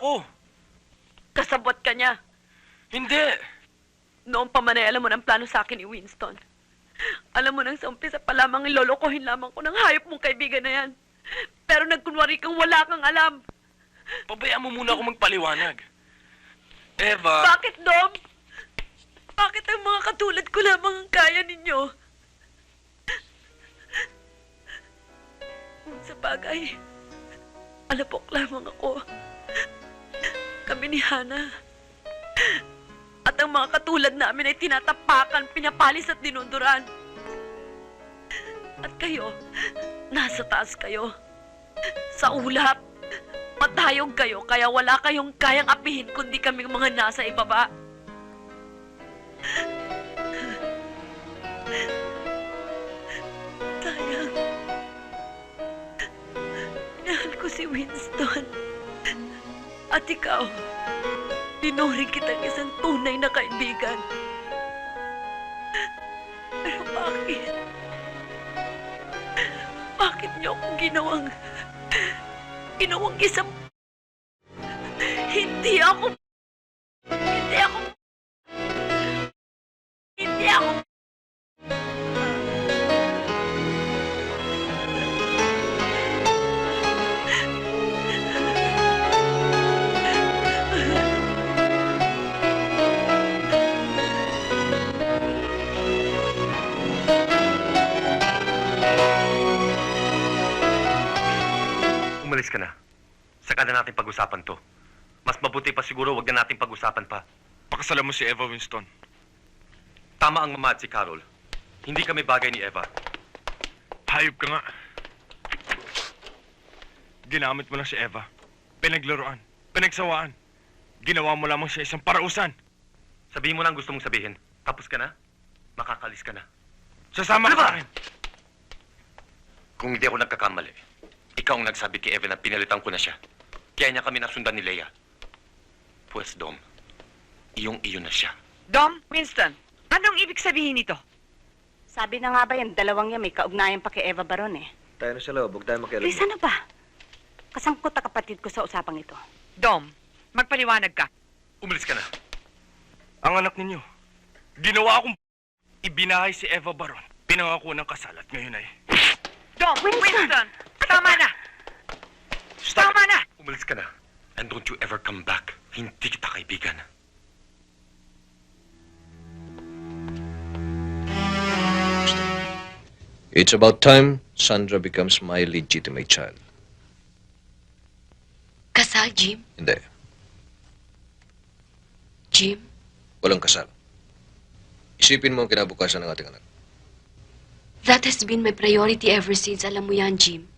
ako. Kasabot ka niya. Hindi. Noong pa man ay alam mo ng plano sa akin ni Winston. Alam mo nang sa umpisa pa lamang ilolokohin lamang ko ng hayop mong kaibigan na yan. Pero nagkunwari kang wala kang alam. Pabayaan mo muna ako magpaliwanag. Eva... Bakit, Dom? Bakit ang mga katulad ko lamang ang kaya ninyo? Kung sa bagay, alapok lamang ako. Kami ni Hana. At ang mga katulad namin ay tinatapakan, pinapalis at dinunduran. At kayo, nasa taas kayo. Sa ulap. Matayog kayo, kaya wala kayong kayang apihin kundi kaming mga nasa ibaba. Sayang. Minahal ko si Winston. At ikaw, dinuri kitang isang tunay na kaibigan. Pero bakit? Bakit niyo akong ginawang isang... Hindi ako... Umalis ka na. Saka na natin pag-usapan to. Mas mabuti pa siguro wag na natin pag-usapan pa. Pakasalan mo si Eva, Winston. Tama ang mama at si Carol. Hindi kami bagay ni Eva. Hayop ka nga. Ginamit mo lang si Eva. Pinaglaruan. Pinagsawaan. Ginawa mo lamang siya isang parausan. Sabihin mo lang gusto mong sabihin. Tapos ka na, makakalis ka na. Sasama Ano ka ba? sa akin. Kung hindi ako nagkakamali, ikaw ang nagsabi kay Eva na pinalitan ko na siya. Kaya niya kami nasundan ni Leia. Pues, Dom, iyong-iyo na siya. Dom, Winston, anong ibig sabihin nito? Sabi na nga ba yung dalawang yan may kaugnayan pa kay Eva Baron eh. Tayo na sa loob, huwag tayo makialam. Chris, ano ba? Kasangkot na kapatid ko sa usapang ito. Dom, magpaliwanag ka. Umalis ka na. Ang anak ninyo. Ginawa akong ibinahay si Eva Baron. Pinangako ng kasal at ngayon ay... Dom, Winston, tama na! Stop! Tama na! Umalis ka na. And don't you ever come back. Hindi kita kaibigan. It's about time Sandra becomes my legitimate child. Kasal, Jim? Hindi, Jim? walang kasal. Isipin mo ang kinabukasan ng ating anak. That has been my priority ever since. Alam mo yan, Jim.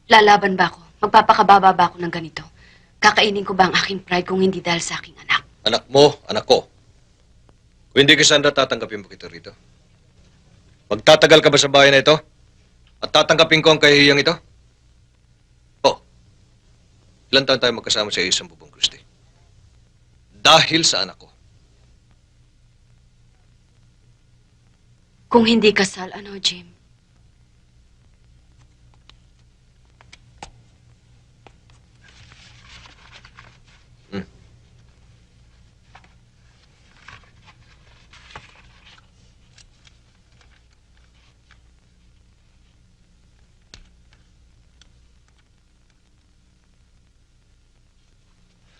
Lalaban ba ako? Magpapakababa ba ako ng ganito? Kakainin ko ba ang aking pride kung hindi dahil sa aking anak? Anak mo, anak ko. Kung hindi ka Sandra, tatanggapin mo kita rito. Magtatagal ka ba sa bahay na ito? At tatanggapin ko ang kahihiyang ito? Oh, ilan taon tayo magkasama sa isang bubong, Christy? Dahil sa anak ko. Kung hindi kasal, ano, Jim?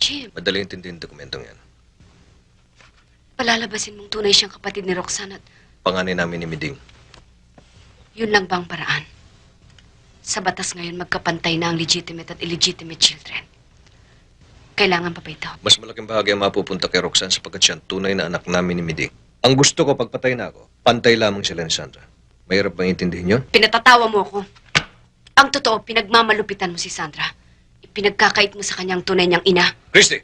Jim, Madali intindihin ang dokumentong yan. palalabasin mong tunay siyang kapatid ni Roxanne at Panganay namin ni Miding. yun lang bang paraan? Sa batas ngayon, magkapantay na ang legitimate at illegitimate children. Kailangan pa ba ito? Mas malaking bahagi ang mapupunta kay Roxanne sapagkat siya ang tunay na anak namin ni Miding. Ang gusto ko, pagpatay na ako, pantay lamang sila ni Sandra. Mahirap bang intindihin yun? Pinatatawa mo ako. Ang totoo, pinagmamalupitan mo si Sandra. Ipinagkakait mo sa kanyang tunay niyang ina. Christy!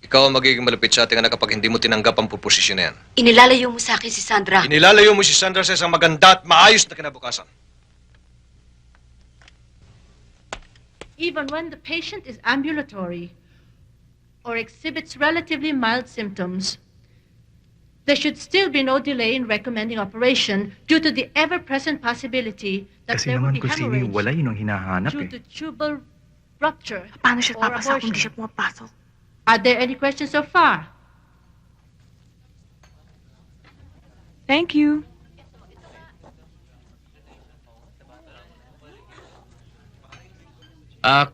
Ikaw ang magiging malapit sa ating anak kapag hindi mo tinanggap ang proposisyon na yan. Inilalayo mo sa akin si Sandra. Inilalayo mo si Sandra sa isang maganda at maayos na kinabukasan. Even when the patient is ambulatory or exhibits relatively mild symptoms, there should still be no delay in recommending operation due to the ever-present possibility that Kasi there will naman be kung sino yung hemorrhage wala, yun ang hinahanap due eh. to tubal rupture, Paano siya or papasa kung abortion. di siya pumapasok? Are there any questions so far? Thank you.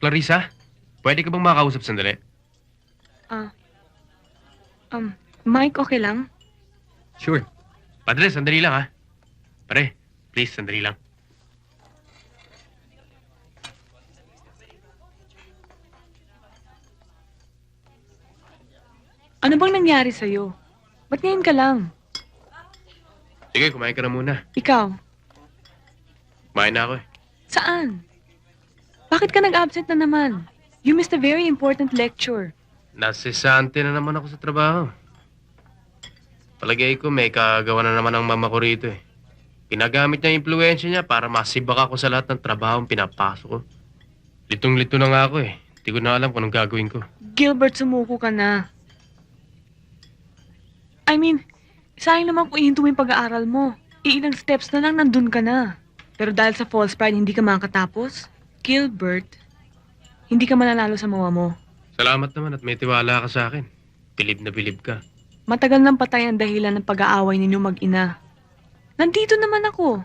Clarissa? Pwede ka bang makausap sandali? Mike, okay lang? Sure. Padre, sandali lang ha. Pare, please, sandali lang. Ano bang nangyari sa'yo? Ba't ngayon ka lang? Sige, kumain ka na muna. Ikaw, Kumain na ako eh. saan? Bakit ka nag-absent na naman? You missed a very important lecture. Nasisante na naman ako sa trabaho. Palagay ko may kagawa na naman ang mama ko rito eh. Pinagamit niya yung impluensya niya para masibak ako sa lahat ng trabaho pinapasok ko. Litong-lito na nga ako eh. Hindi ko na alam kung anong gagawin ko. Gilbert, sumuko ka na. I mean, sayang naman kung ihinto mo yung pag-aaral mo. Iilang steps na lang nandun ka na. Pero dahil sa false pride, hindi ka makakatapos? Gilbert, hindi ka mananalo sa mawa mo. Salamat naman at may tiwala ka sa akin. Bilib na bilib ka. Matagal nang patay ang dahilan ng pag-aaway ninyo mag-ina. Nandito naman ako.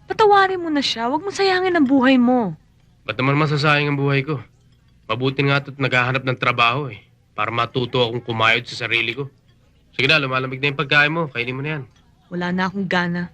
Patawarin mo na siya. Huwag mo sayangin ang buhay mo. Ba't naman masasayang ang buhay ko? Mabuti nga ito't naghahanap ng trabaho eh. Para matuto akong kumayod sa sarili ko. Sige na, lumalamig na yung pagkain mo. Kainin mo na yan. Wala na akong gana.